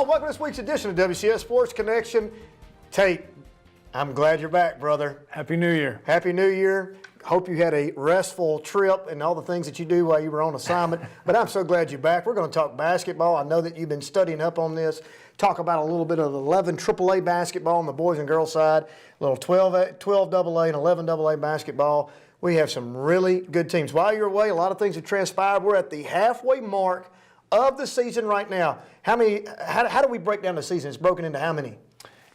y'all. Welcome to this week's edition of WCS Sports Connection. Tate, I'm glad you're back, brother. Happy New Year. Happy New Year. Hope you had a restful trip and all the things that you do while you were on assignment. But I'm so glad you're back. We're going to talk basketball. I know that you've been studying up on this. Talk about a little bit of 11 AAA basketball on the boys and girls side, a little 12 AA and 11 AA basketball. We have some really good teams. While you're away, a lot of things have transpired. We're at the halfway mark of the season right now. How do we break down the season? It's broken into how many?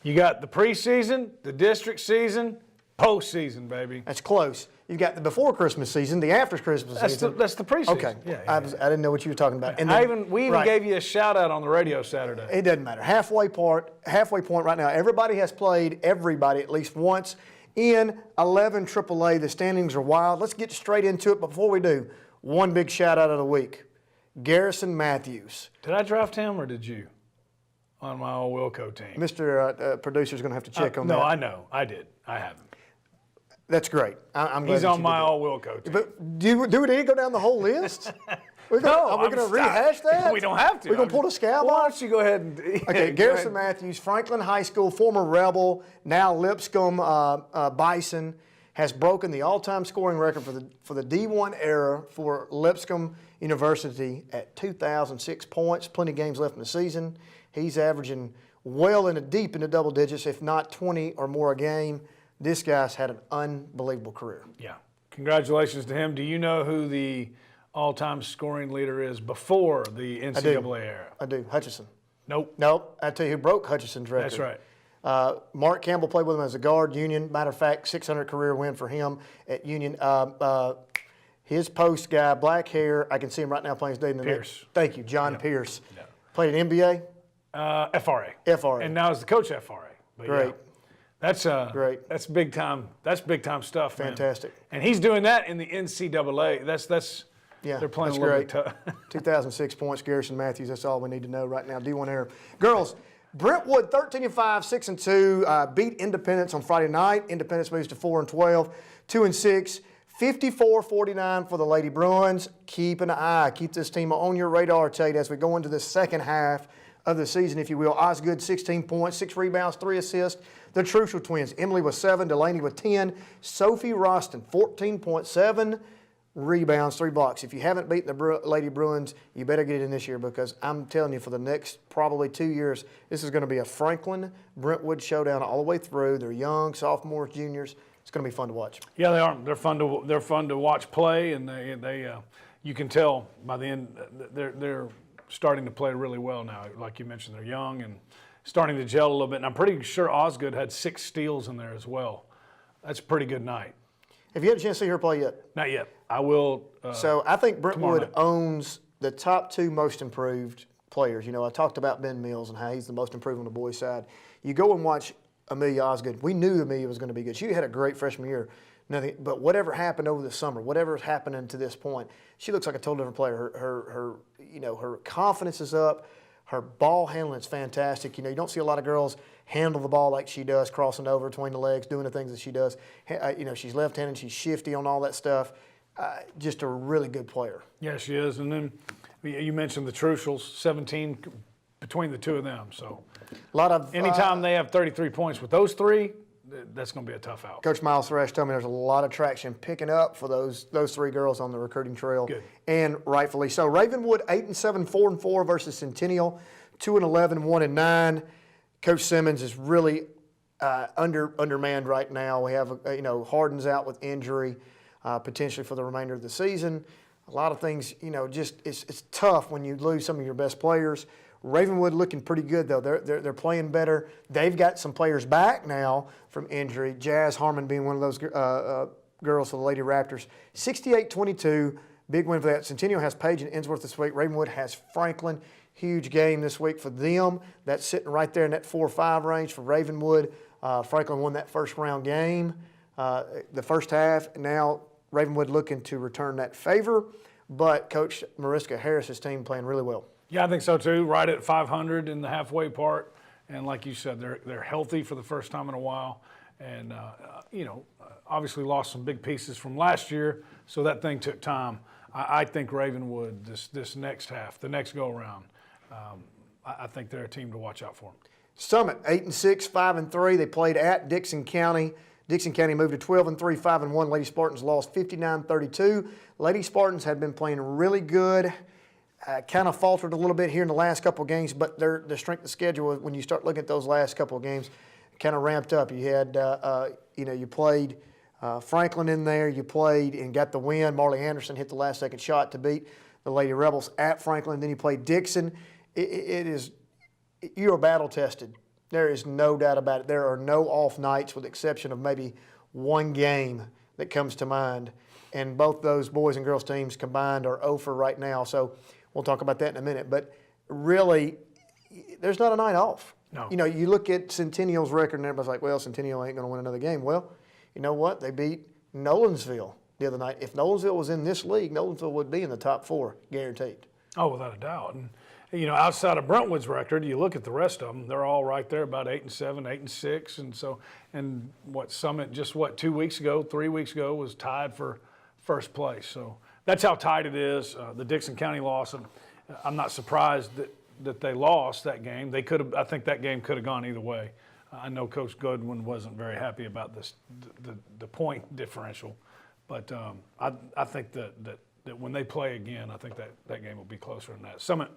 You got the preseason, the district season, postseason, baby. That's close. You've got the before Christmas season, the after Christmas season. That's the preseason. Okay. I didn't know what you were talking about. And then, we even gave you a shout out on the radio Saturday. It doesn't matter. Halfway point right now. Everybody has played everybody at least once in 11 AAA. The standings are wild. Let's get straight into it. But before we do, one big shout out of the week. Garrison Mathews. Did I draft him or did you on my old Wilco team? Mr. Producer's going to have to check on that. No, I know. I did. I have him. That's great. I'm glad He's that on you my did old Wilco team. But do we need to go down the whole list? Are we going to rehash that? We don't have to. We're going to pull the scab Why off? don't you go ahead and Okay, Garrison Mathews, Franklin High School, former Rebel, now Lipscomb Bison, has broken the all-time scoring record for the D1 era for Lipscomb University at 2,006 points. Plenty of games left in the season. He's averaging well deep into double digits, if not 20 or more a game. This guy's had an unbelievable career. Yeah. Congratulations to him. Do you know who the all-time scoring leader is before the NCAA era? I do. Hutchison. Nope. I tell you who broke Hutchison's record. That's right. Mark Campbell played with him as a guard, Union. Matter of fact, 600 career win for him at Union. His post guy, black hair, I can see him right now playing his day in the Pierce. Thank you, John Pierce. Yeah. Played at NBA? FRA. FRA. And now is the coach at FRA. But Great. Yeah, that's Great. That's big time. That's big time stuff. Fantastic. Man. And he's doing that in the NCAA. That's yeah. They're playing that's a little great. bit tough. 2006 points, Garrison Mathews. That's all we need to know right now. D1 era. Girls, Brentwood 13-5, 6-2, beat Independence on Friday night. Independence moves to 4-12, 2-6. 54-49 for the Lady Bruins. Keep an eye. Keep this team on your radar, Tate, as we go into the second half of the season, if you will. Osgood, 16 points, 6 rebounds, 3 assists. The Trucial twins, Emily with 7, Delaney with 10. Sophie Roston, 14.7 rebounds, 3 blocks. If you haven't beaten the Lady Bruins, you better get it in this year, because I'm telling you, for the next probably 2 years, this is going to be a Franklin-Brentwood showdown all the way through. They're young, sophomores, juniors. It's going to be fun to watch. Yeah, they are. They're fun to watch play, and they you can tell by the end they're starting to play really well now. Like you mentioned, they're young and starting to gel a little bit. And I'm pretty sure Osgood had 6 steals in there as well. That's a pretty good night. Have you had a chance to see her play yet? Not yet. I will. So I think Brentwood owns the top 2 most improved players. You know, I talked about Ben Mills and how he's the most improved on the boys' side. You go and watch Amelia Osgood. We knew Amelia was going to be good. She had a great freshman year. Nothing, but whatever happened over the summer, whatever's happening to this point, she looks like a totally different player. Her confidence is up. Her ball handling is fantastic. You know, you don't see a lot of girls handle the ball like she does, crossing over between the legs, doing the things that she does. You know, she's left-handed, she's shifty on all that stuff. Just a really good player. Yeah, she is. And then you mentioned the Trucials, 17 between the 2 of them. So a lot of anytime they have 33 points with those 3, that's going to be a tough out. Coach Miles Thresh told me there's a lot of traction picking up for those 3 girls on the recruiting trail. Good. And rightfully so. Ravenwood 8-7, 4-4 versus Centennial, 2-11, 1-9. Coach Simmons is really undermanned right now. We have Harden's out with injury, potentially for the remainder of the season. A lot of things, just it's tough when you lose some of your best players. Ravenwood looking pretty good, though. They're playing better. They've got some players back now from injury. Jazz Harmon being one of those girls for the Lady Raptors. 68-22, big win for that. Centennial has Page and Ensworth this week. Ravenwood has Franklin. Huge game this week for them. That's sitting right there in that 4-5 range for Ravenwood. Franklin won that first round game, the first half. Now Ravenwood looking to return that favor, but Coach Mariska Harris's team playing really well. Yeah, I think so too. Right at 500 in the halfway part, and like you said, they're healthy for the first time in a while, and obviously lost some big pieces from last year, so that thing took time. I think Ravenwood this next half, the next go around, I think they're a team to watch out for. Summit 8-6, 5-3. They played at Dixon County. Dixon County moved to 12-3, 5-1. Lady Spartans lost 59-32. Lady Spartans had been playing really good. Kind of faltered a little bit here in the last couple of games, but their strength of schedule, when you start looking at those last couple of games, kind of ramped up. You had, you played Franklin in there. You played and got the win. Marley Anderson hit the last second shot to beat the Lady Rebels at Franklin. Then you played Dixon. You are battle tested. There is no doubt about it. There are no off nights with the exception of maybe one game that comes to mind. And both those boys and girls teams combined are 0 for right now. So we'll talk about that in a minute. But really, there's not a night off. No. You look at Centennial's record and everybody's like, well, Centennial ain't going to win another game. Well, you know what? They beat Nolensville the other night. If Nolensville was in this league, Nolensville would be in the top 4, guaranteed. Oh, without a doubt. And, outside of Brentwood's record, you look at the rest of them, they're all right there, about 8-7, 8-6. And Summit just 2 weeks ago, 3 weeks ago, was tied for first place. So that's how tight it is. The Dixon County loss, and I'm not surprised that they lost that game. They could have. I think that game could have gone either way. I know Coach Goodwin wasn't very happy about the point differential, but I think that when they play again, I think that game will be closer than that. Summit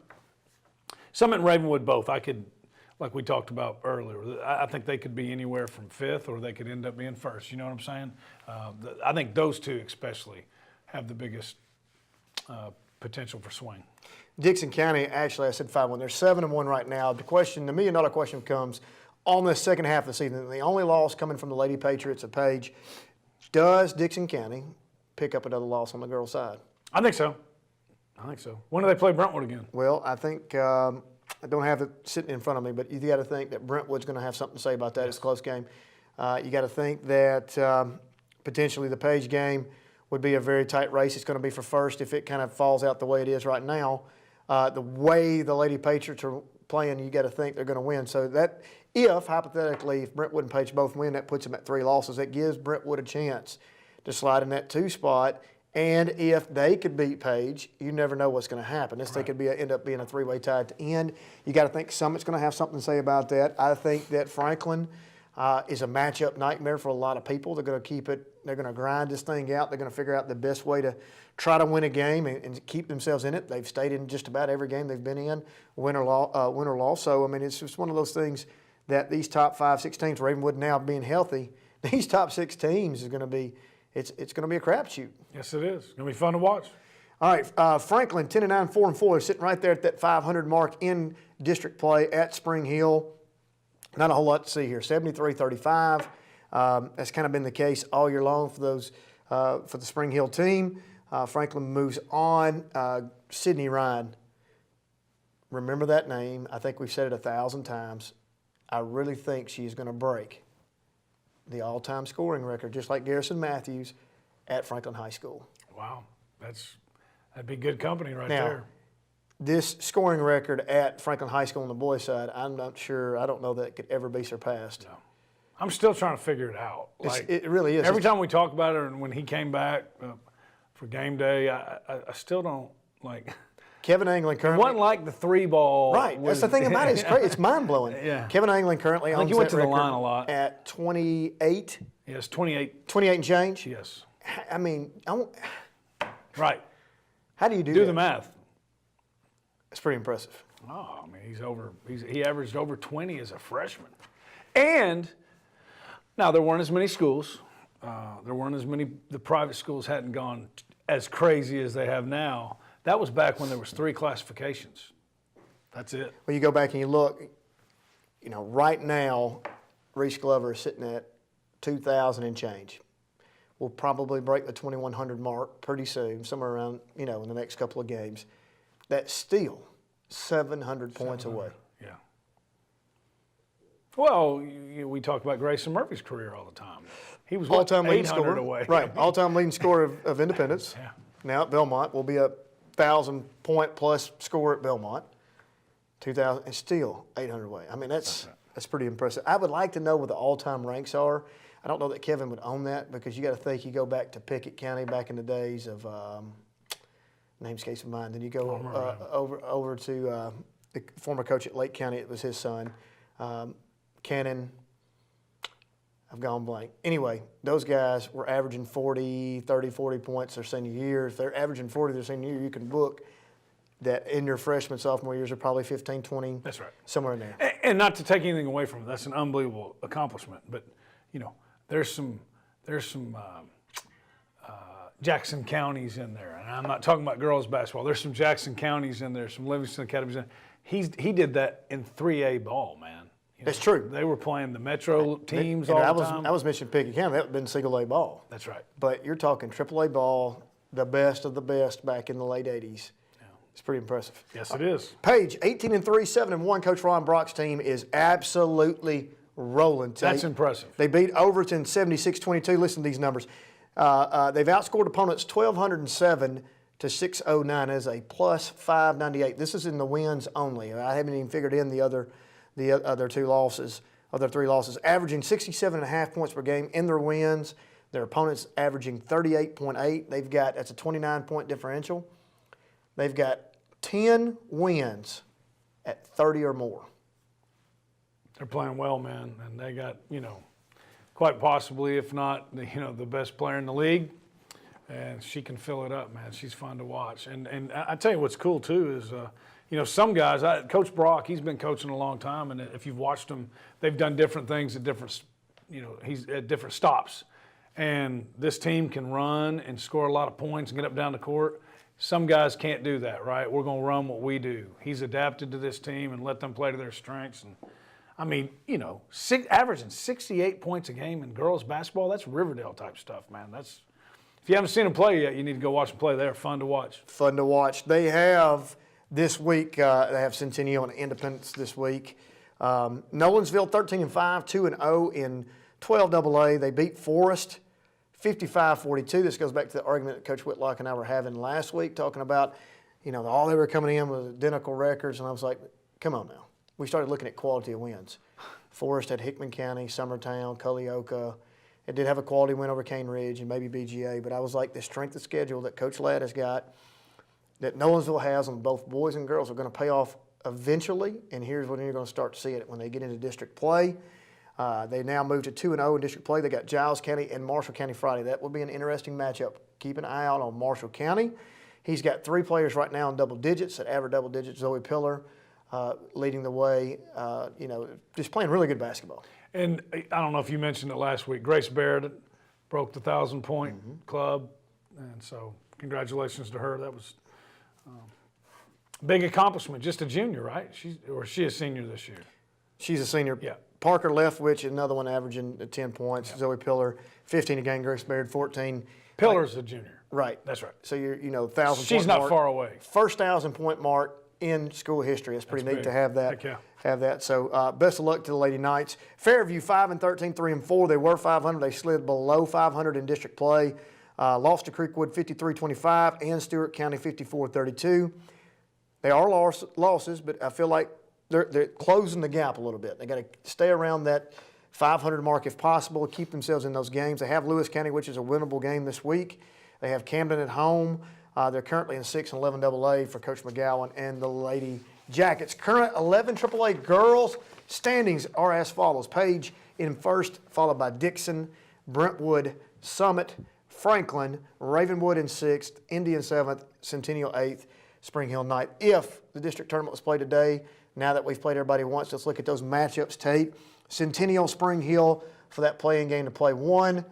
and Ravenwood both. Like we talked about earlier, I think they could be anywhere from 5th or they could end up being 1st. You know what I'm saying? I think those two especially have the biggest potential for swing. Dixon County, actually, I said 5-1. They're 7-1 right now. The million-dollar question comes on the second half of the season. The only loss coming from the Lady Patriots of Page. Does Dixon County pick up another loss on the girls' side? I think so. When do they play Brentwood again? Well, I think I don't have it sitting in front of me, but you got to think that Brentwood's going to have something to say about that. It's a close game. You got to think that potentially the Page game would be a very tight race. It's going to be for first if it kind of falls out the way it is right now. The way the Lady Patriots are playing, you got to think they're going to win. So that hypothetically, if Brentwood and Page both win, that puts them at 3 losses. That gives Brentwood a chance to slide in that 2 spot. And if they could beat Page, you never know what's going to happen. This thing could end up being a 3-way tie at the end. You got to think Summit's going to have something to say about that. I think that Franklin is a matchup nightmare for a lot of people. They're going to keep it. They're going to grind this thing out. They're going to figure out the best way to try to win a game and keep themselves in it. They've stayed in just about every game they've been in, win or loss. So, I mean, it's just one of those things that these top 5, 6 teams, Ravenwood now being healthy, these top 6 teams is going to be it's going to be a crapshoot. Yes, it is. It's going to be fun to watch. All right, Franklin, 10-9, 4-4. They're sitting right there at that 500 mark in district play at Spring Hill. Not a whole lot to see here. 73-35. That's kind of been the case all year long for those for the Spring Hill team. Franklin moves on. Sydney Ryan. Remember that name. I think we've said it 1,000 times. I really think she's going to break the all-time scoring record, just like Garrison Mathews at Franklin High School. Wow, that'd be good company right now, there. This scoring record at Franklin High School on the boys' side, I'm not sure. I don't know that it could ever be surpassed. No. I'm still trying to figure it out. It really is. Every time we talk about it, and when he came back for game day, I still don't like. Kevin Anglin currently. It wasn't like the 3 ball. Right. That's the thing about it. It's crazy. It's mind-blowing. Yeah. Kevin Anglin currently owns he went that to the record line a lot. at 28. Yes, 28. 28 and change? Yes. I mean, Right. How do you do that? Do the math. It's pretty impressive. Oh, I mean, he averaged over 20 as a freshman. And now there weren't as many schools. The private schools hadn't gone as crazy as they have now. That was back when there was 3 classifications. That's it. Well, you go back and you look, right now, Reese Glover is sitting at 2,000 and change. We'll probably break the 2,100 mark pretty soon, somewhere around, in the next couple of games. That's still 700 points away. Yeah. Well, we talk about Grayson Murphy's career all the time. He was all-time leading 800 scorer away. Right, all-time leading scorer of Independence. Yeah. Now at Belmont, will be a 1,000-point plus score at Belmont. 2,000 and still 800 away. I mean, that's pretty impressive. I would like to know what the all-time ranks are. I don't know that Kevin would own that because you got to think you go back to Pickett County back in the days of names case of mine. Then you go over to the former coach at Lake County. It was his son. Cannon, I've gone blank. Anyway, those guys were averaging 40 points their senior year. If they're averaging 40 their senior year, you can book that in your freshman, sophomore years are probably 15, 20. That's right. Somewhere in there. And not to take anything away from it, that's an unbelievable accomplishment. But, there's some Jackson counties in there. And I'm not talking about girls basketball. There's some Jackson counties in there, some Livingston academies in there. He did that in 3A ball, man. That's true. They were playing the Metro teams all the time. I was mentioning Pickett County. That would have been single A ball. That's right. But you're talking AAA ball, the best of the best back in the late 80s. Yeah. It's pretty impressive. Yes, it is. Page, 18-3, 7-1. Coach Ron Brock's team is absolutely rolling. That's impressive. They beat Overton 76-22. Listen to these numbers. They've outscored opponents 1,207 to 609 as a plus 598. This is in the wins only. I haven't even figured in the other three losses, averaging 67.5 points per game in their wins. Their opponents averaging 38.8. That's a 29-point differential. They've got 10 wins at 30 or more. They're playing well, man, and they got, quite possibly, if not, the best player in the league. And she can fill it up, man. She's fun to watch. And I tell you what's cool, too, is, some guys, Coach Brock, he's been coaching a long time, and if you've watched him, they've done different things at different, he's at different stops. And this team can run and score a lot of points and get up down the court. Some guys can't do that, right? We're going to run what we do. He's adapted to this team and let them play to their strengths. And I mean, averaging 68 points a game in girls basketball, that's Riverdale type stuff, man. If you haven't seen them play yet, you need to go watch them play. They're fun to watch. Fun to watch. They have this week, they have Centennial and Independence this week. Nolensville 13-5, 2-0 in 12 AA. They beat Forest 55-42. This goes back to the argument that Coach Whitlock and I were having last week, talking about, all they were coming in with identical records, and I was like, come on now. We started looking at quality of wins. Forest had Hickman County, Summertown, Culleoka. It did have a quality win over Cane Ridge and maybe BGA, but I was like, the strength of schedule that Coach Ladd has got, that Nolensville has on both boys and girls, are going to pay off eventually, and here's when you're going to start to see it when they get into district play. They now move to 2-0 in district play. They got Giles County and Marshall County Friday. That will be an interesting matchup. Keep an eye out on Marshall County. He's got 3 players right now in double digits, at average double digits. Zoe Pillar leading the way, just playing really good basketball. And I don't know if you mentioned it last week, Grace Baird broke the 1,000-point club, and so congratulations to her. That was big accomplishment. Just a junior, right? She's a senior this year? She's a senior. Yeah. Parker Leftwich, another one averaging 10 points. Yeah. Zoe Pillar, 15 again. Grace Baird, 14. Pillar's a junior. Right. That's right. So you're 1,000. She's not far away. First 1,000-point mark in school history. It's pretty neat to have that. Heck yeah. Have that. So best of luck to the Lady Knights. Fairview 5-13, 3-4. They were 500. They slid below 500 in district play. Lost to Creekwood 53-25 and Stewart County 54-32. They are losses, but I feel like they're closing the gap a little bit. They got to stay around that 500 mark if possible, keep themselves in those games. They have Lewis County, which is a winnable game this week. They have Camden at home. They're currently in 6 and 11 AA for Coach McGowan and the Lady Jackets. Current 11 AAA girls standings are as follows. Page in first, followed by Dixon, Brentwood, Summit, Franklin, Ravenwood in 6th, Indy in 7th, Centennial 8th, Spring Hill 9th. If the district tournament was played today, now that we've played everybody once, let's look at those matchups, Tate. Centennial, Spring Hill for that playing game to play 1.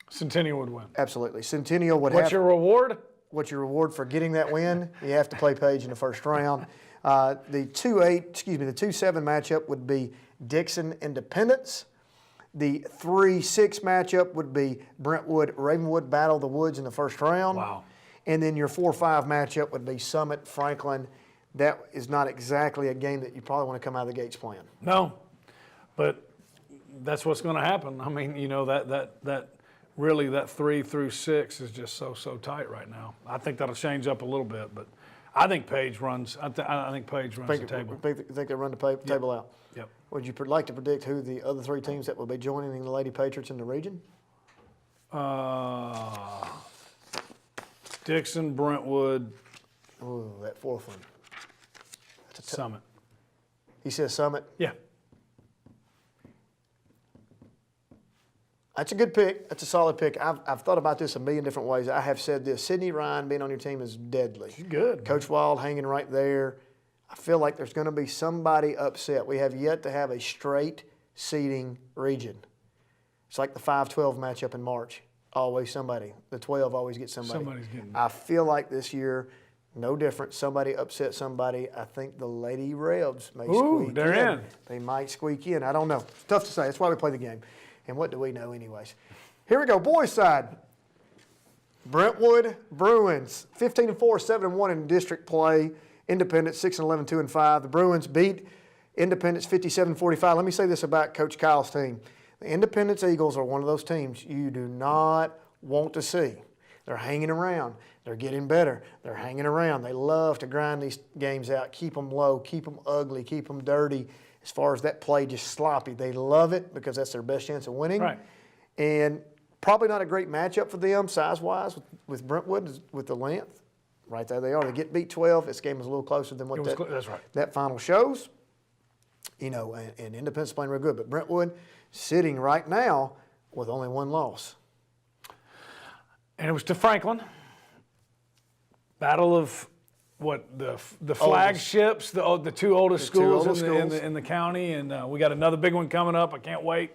Centennial would win. Absolutely. Centennial would What's your reward? What's your reward for getting that win? You have to play Page in the first round. The 2-7 matchup would be Dixon Independence. The 3-6 matchup would be Brentwood Ravenwood Battle of the Woods in the first round. Wow. And then your 4-5 matchup would be Summit Franklin. That is not exactly a game that you probably want to come out of the gates playing. No, but that's what's going to happen. I mean, that really that 3 through 6 is just so tight right now. I think that'll change up a little bit, but I think Page runs. I think Page runs the table. You think they run the table out? Yep. Would you like to predict who the other 3 teams that will be joining the Lady Patriots in the region? Dixon, Brentwood. Ooh, that 4th one. That's a Summit. He says Summit. Yeah. That's a good pick. That's a solid pick. I've thought about this a million different ways. I have said this. Sydney Ryan being on your team is deadly. She's good. Coach Wild hanging right there. I feel like there's going to be somebody upset. We have yet to have a straight seeding region. It's like the 5-12 matchup in March. Always somebody. The 12 always gets somebody. Somebody's getting it. I feel like this year, no different. Somebody upset somebody. I think the Lady Rebs may squeak they're in. They might squeak in. I don't know. It's tough to say. That's why we play the game. And what do we know anyways? Here we go. Boys side. Brentwood Bruins, 15-4, 7-1 in district play. Independence, 6-11, 2-5. The Bruins beat Independence 57-45. Let me say this about Coach Kyle's team. The Independence Eagles are one of those teams you do not want to see. They're hanging around. They're getting better. They're hanging around. They love to grind these games out, keep them low, keep them ugly, keep them dirty. As far as that play, just sloppy. They love it because that's their best chance of winning. Right. And probably not a great matchup for them size-wise with Brentwood, with the length. Right there they are. They get beat 12. This game was a little closer than what That's right. that final shows. You know, and Independence playing real good. But Brentwood sitting right now with only one loss. And it was to Franklin. Battle of what the flagships, the two oldest schools in the county, and we got another big one coming up. I can't wait.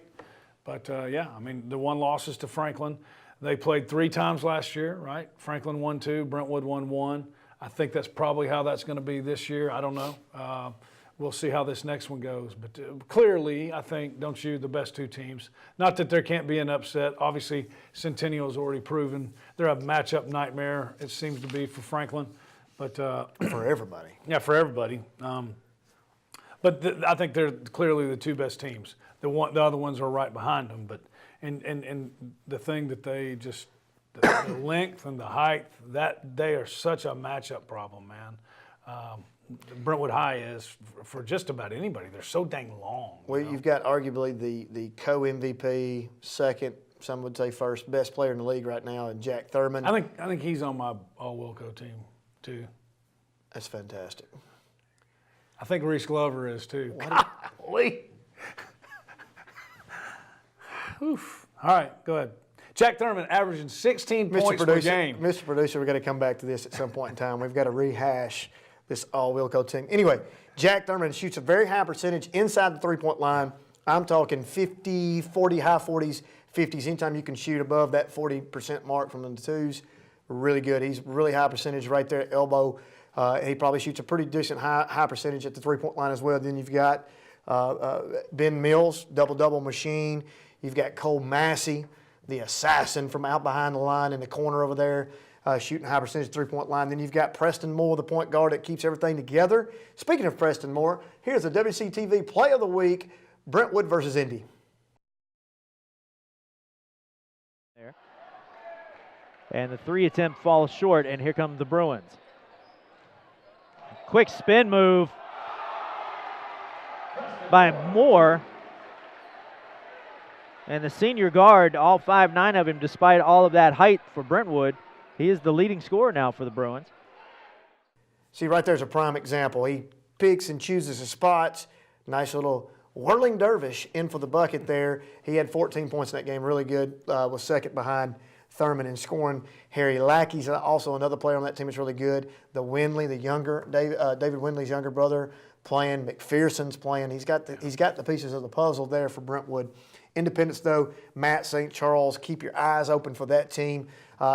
But yeah, I mean the one loss is to Franklin. They played 3 times last year, right? Franklin won 2, Brentwood won 1. I think that's probably how that's going to be this year. I don't know. We'll see how this next one goes. But clearly, I think, don't you, the best 2 teams. Not that there can't be an upset. Obviously, Centennial has already proven they're a matchup nightmare, it seems to be, for Franklin. But For everybody. yeah, for everybody. But I think they're clearly the 2 best teams. The other ones are right behind them. But and the thing that they just the length and the height, that they are such a matchup problem, man. Brentwood High is for just about anybody. They're so dang long. Well, you've got arguably the co-MVP, second, some would say first, best player in the league right now, and Jack Thurman. I think he's on my All-Wilco team too. That's fantastic. I think Reese Glover is too. Golly. Oof. All right, go ahead. Jack Thurman averaging 16 points per game. Mr. Producer, we're going to come back to this at some point in time. We've got to rehash this All-Wilco team. Anyway, Jack Thurman shoots a very high percentage inside the three-point line. I'm talking 50, 40, high 40s, 50s. Anytime you can shoot above that 40% mark from the twos, really good. He's really high percentage right there at elbow. He probably shoots a pretty decent high percentage at the three-point line as well. Then you've got Ben Mills, double-double machine. You've got Cole Massey, the assassin from out behind the line in the corner over there, shooting high percentage three-point line. Then you've got Preston Moore, the point guard that keeps everything together. Speaking of Preston Moore, here's the WCTV Play of the Week, Brentwood versus Indy. There. And the 3 attempt falls short, and here come the Bruins. Quick spin move by Moore. And the senior guard, all 5'9" of him, despite all of that height for Brentwood, he is the leading scorer now for the Bruins. See, right there's a prime example. He picks and chooses his spots. Nice little whirling dervish in for the bucket there. He had 14 points in that game, really good. Was second behind Thurman in scoring. Harry Lackey's also another player on that team that's really good. The Windley, the younger, David Windley's younger brother, playing. McPherson's playing. He's got the pieces of the puzzle there for Brentwood. Independence, though, Matt St. Charles, keep your eyes open for that team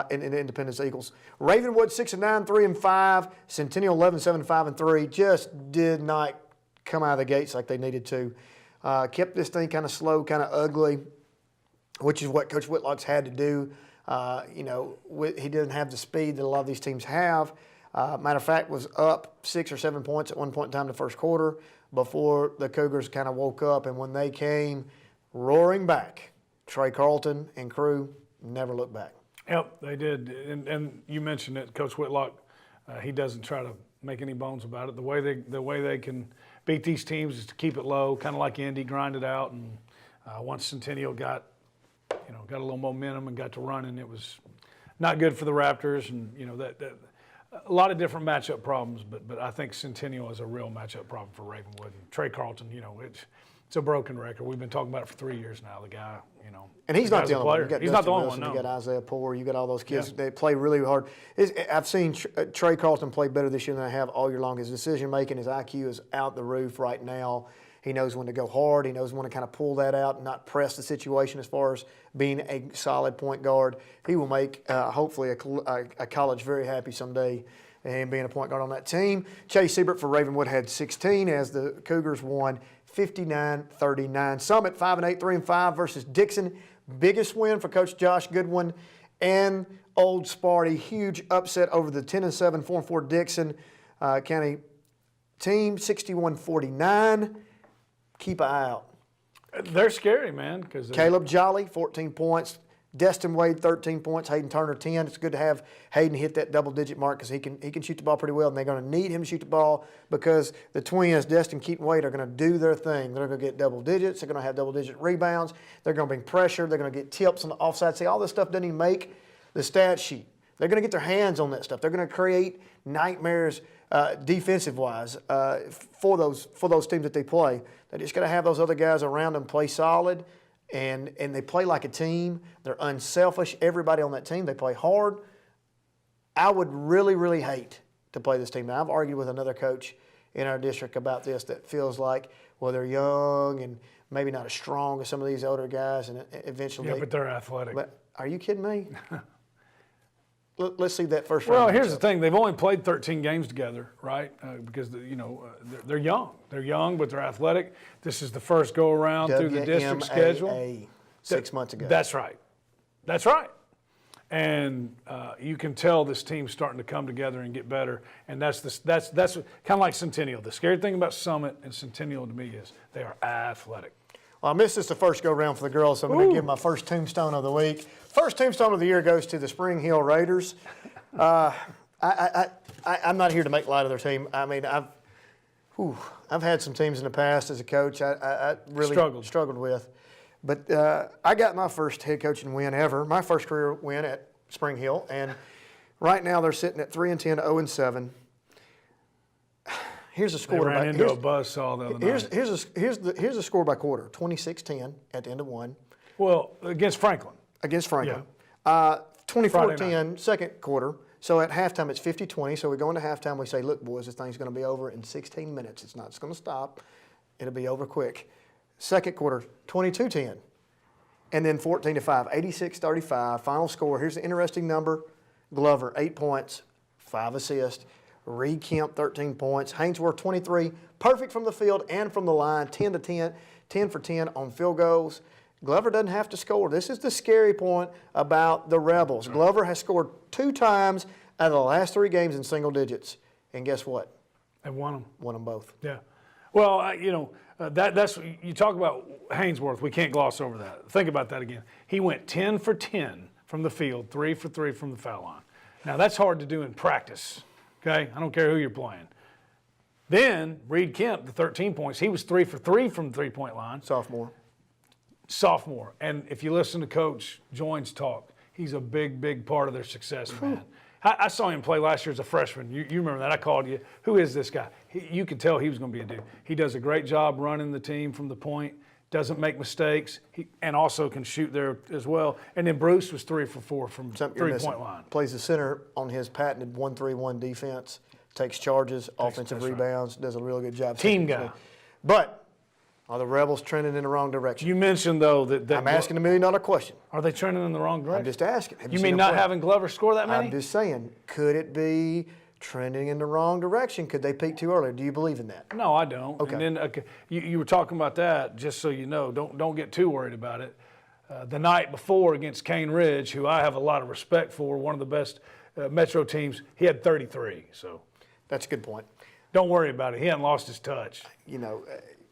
in Independence Eagles. Ravenwood 6-9, 3-5. Centennial 11-7, 5-3. Just did not come out of the gates like they needed to. Kept this thing kind of slow, kind of ugly, which is what Coach Whitlock's had to do. He didn't have the speed that a lot of these teams have. Matter of fact, was up 6 or 7 points at one point in time in the first quarter before the Cougars kind of woke up. And when they came roaring back, Trey Carlton and crew never looked back. Yep, they did. And you mentioned it, Coach Whitlock. He doesn't try to make any bones about it. The way they can beat these teams is to keep it low, kind of like Indy, grind it out. And once Centennial got a little momentum and got to running, it was not good for the Raptors. And a lot of different matchup problems, but I think Centennial is a real matchup problem for Ravenwood. And Trey Carlton, it's a broken record. We've been talking about it for 3 years now. The guy, And he's not the only one. He's not the only one. No. You got Isaiah Poore. You got all those kids. They play really hard. I've seen Trey Carlton play better this year than I have all year long. His decision making, his IQ is out the roof right now. He knows when to go hard. He knows when to kind of pull that out and not press the situation as far as being a solid point guard. He will make, hopefully, a college very happy someday, and being a point guard on that team. Chase Siebert for Ravenwood had 16 as the Cougars won 59-39. Summit 5-8, 3-5 versus Dixon. Biggest win for Coach Josh Goodwin and Old Sparty. Huge upset over the 10-7, 4-4 Dixon County team, 61-49. Keep an eye out. They're scary, man. Caleb Jolly, 14 points. Destin Wade, 13 points. Hayden Turner, 10. It's good to have Hayden hit that double-digit mark because he can shoot the ball pretty well, and they're going to need him to shoot the ball because the twins, Destin, Keaton, Wade, are going to do their thing. They're going to get double digits. They're going to have double-digit rebounds. They're going to bring pressure. They're going to get tips on the offside. See, all this stuff doesn't even make the stat sheet. They're going to get their hands on that stuff. They're going to create nightmares defensive-wise for those teams that they play. They just got to have those other guys around them play solid. And they play like a team. They're unselfish. Everybody on that team, they play hard. I would really, really hate to play this team. Now, I've argued with another coach in our district about this that feels like, well, they're young and maybe not as strong as some of these older guys, and eventually. Yeah, but they're athletic. But are you kidding me? Let's see that first round. Well, here's the thing. They've only played 13 games together, right? Because, they're young. They're young, but they're athletic. This is the first go-around through the district schedule. 6 months ago. That's right. That's right. And you can tell this team's starting to come together and get better. And that's kind of like Centennial. The scary thing about Summit and Centennial to me is they are athletic. Well, I missed this the first go-round for the girls, so I'm going to give my first tombstone of the week. First tombstone of the year goes to the Spring Hill Raiders. I'm not here to make light of their team. I mean, I've had some teams in the past as a coach I really struggled with. But I got my first head coaching win ever, my first career win at Spring Hill. And right now they're sitting at 3-10, 0-7. Here's a score. They ran into a buzzsaw the other night. Here's a score by quarter, 26-10 at the end of one. Well, against Franklin. Against Franklin. Yeah. 24-10 second quarter. So at halftime it's 50-20. So we go into halftime, we say, look, boys, this thing's going to be over in 16 minutes. It's not going to stop. It'll be over quick. Second quarter, 22-10. And then 14-5, 86-35. Final score. Here's the interesting number. Glover, 8 points, 5 assists. Reed Kemp, 13 points. Hainsworth, 23. Perfect from the field and from the line, 10-10, 10 for 10 on field goals. Glover doesn't have to score. This is the scary point about the Rebels. Glover has scored 2 times out of the last 3 games in single digits. And guess what? They won them. Won them both. Yeah. Well, that's you talk about Hainsworth. We can't gloss over that. Think about that again. He went 10 for 10 from the field, 3 for 3 from the foul line. Now, that's hard to do in practice. Okay, I don't care who you're playing. Then Reed Kemp, the 13 points, he was 3 for 3 from the 3-point line. Sophomore. And if you listen to Coach Joines talk, he's a big, big part of their success, man. I saw him play last year as a freshman. You remember that. I called you. Who is this guy? You could tell he was going to be a dude. He does a great job running the team from the point, doesn't make mistakes, and also can shoot there as well. And then Bruce was 3 for 4 from 3-point line. Plays the center on his patented 1-3-1 defense, takes charges, offensive rebounds, does a really good job. Team guy. But are the Rebels trending in the wrong direction? You mentioned, though, that I'm asking $1 million question. Are they trending in the wrong direction? I'm just asking. You mean not having Glover score that many? I'm just saying, could it be trending in the wrong direction? Could they peak too early? Do you believe in that? No, I don't. Okay. And then you were talking about that, just so you know. Don't get too worried about it. The night before against Cane Ridge, who I have a lot of respect for, one of the best Metro teams, he had 33. So that's a good point. Don't worry about it. He hasn't lost his touch.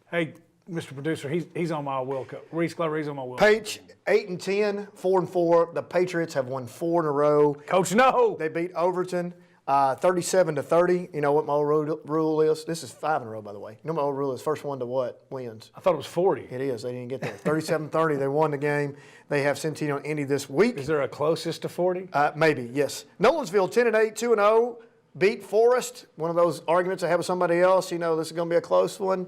Hey, Mr. Producer, he's on my will cup. Reese Glover, he's on my will. Page 8-10, 4-4. The Patriots have won 4 in a row. Coach, no. They beat Overton 37-30. You know what my old rule is? This is 5 in a row, by the way. You know my old rule is first one to what wins? I thought it was 40. It is. They didn't get there. 37-30. They won the game. They have Centennial and Indy this week. Is there a closest to 40? Maybe, yes. Nolensville 10-8, 2-0. beat Forest, one of those arguments I have with somebody else, this is going to be a close one,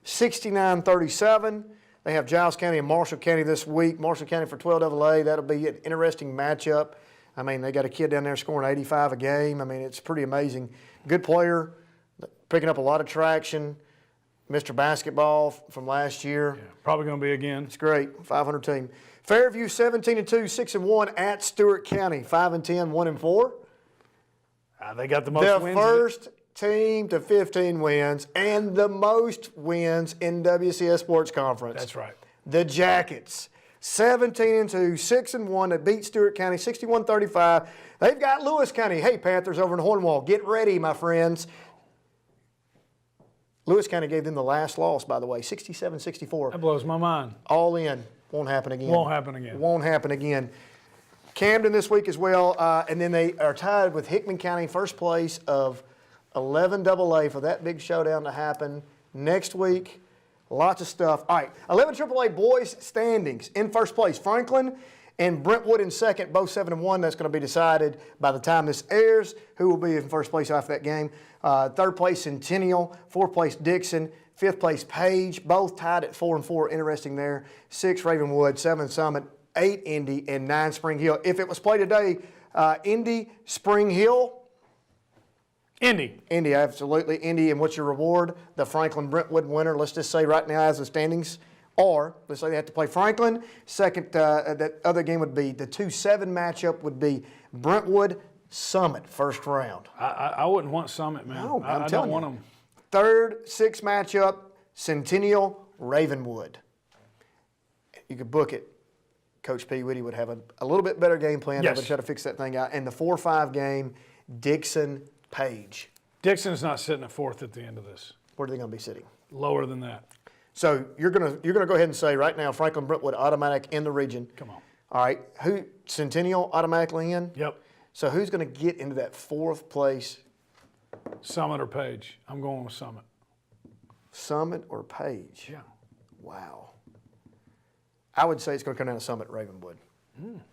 69-37. They have Giles County and Marshall County this week. Marshall County for 12AA. That'll be an interesting matchup. I mean, they got a kid down there scoring 85 a game. I mean, it's pretty amazing. Good player, picking up a lot of traction. Mr. Basketball from last year. Yeah, probably going to be again. It's great, 500 team. Fairview 17-2, 6-1 at Stewart County, 5-10, 1-4. They got the most wins. The first team to 15 wins and the most wins in WCS Sports Conference. That's right. The Jackets, 17-2, 6-1. They beat Stewart County 61-35. They've got Lewis County. Hey, Panthers over in Hornwall, get ready, my friends. Lewis County gave them the last loss, by the way, 67-64. That blows my mind. All in. Won't happen again. Won't happen again. Won't happen again. Camden this week as well, and then they are tied with Hickman County, first place of 11 AA for that big showdown to happen next week. Lots of stuff. All right, 11 AAA boys standings in first place. Franklin and Brentwood in second, both 7-1. That's going to be decided by the time this airs, who will be in first place after that game. Third place Centennial, fourth place Dixon, fifth place Page, both tied at 4-4. Interesting there. 6 Ravenwood, 7 Summit, 8 Indy, and 9 Spring Hill. If it was played today, Indy, Spring Hill. Indy, absolutely. Indy, and what's your reward? The Franklin Brentwood winner, let's just say right now as the standings are. Let's say they have to play Franklin. Second, that other game would be the 2-7 matchup would be Brentwood Summit, first round. I wouldn't want Summit, man. No, I don't want them. Third, 6 matchup, Centennial Ravenwood. You could book it. Coach P. Whitty would have a little bit better game plan. Yes. They would try to fix that thing out. And the 4-5 game, Dixon Page. Dixon's not sitting at fourth at the end of this. Where are they going to be sitting? Lower than that. So you're gonna go ahead and say right now Franklin Brentwood automatic in the region. Come on. All right. Who Centennial automatically in? Yep. So who's going to get into that fourth place? Summit or Page? I'm going with Summit. Summit or Page? Yeah. Wow. I would say it's going to come down to Summit Ravenwood.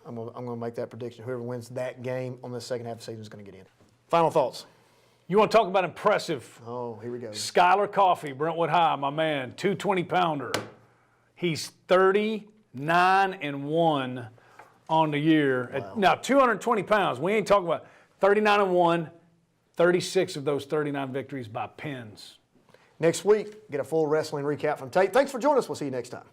I'm going to make that prediction. Whoever wins that game on the second half of the season is going to get in. Final thoughts. You want to talk about impressive? Oh, here we go. Skylar Coffey, Brentwood High, my man, 220-pounder. He's 39-1 on the year. Wow. Now, 220 pounds. We ain't talking about 39-1, 36 of those 39 victories by pins. Next week, get a full wrestling recap from Tate. Thanks for joining us. We'll see you next time.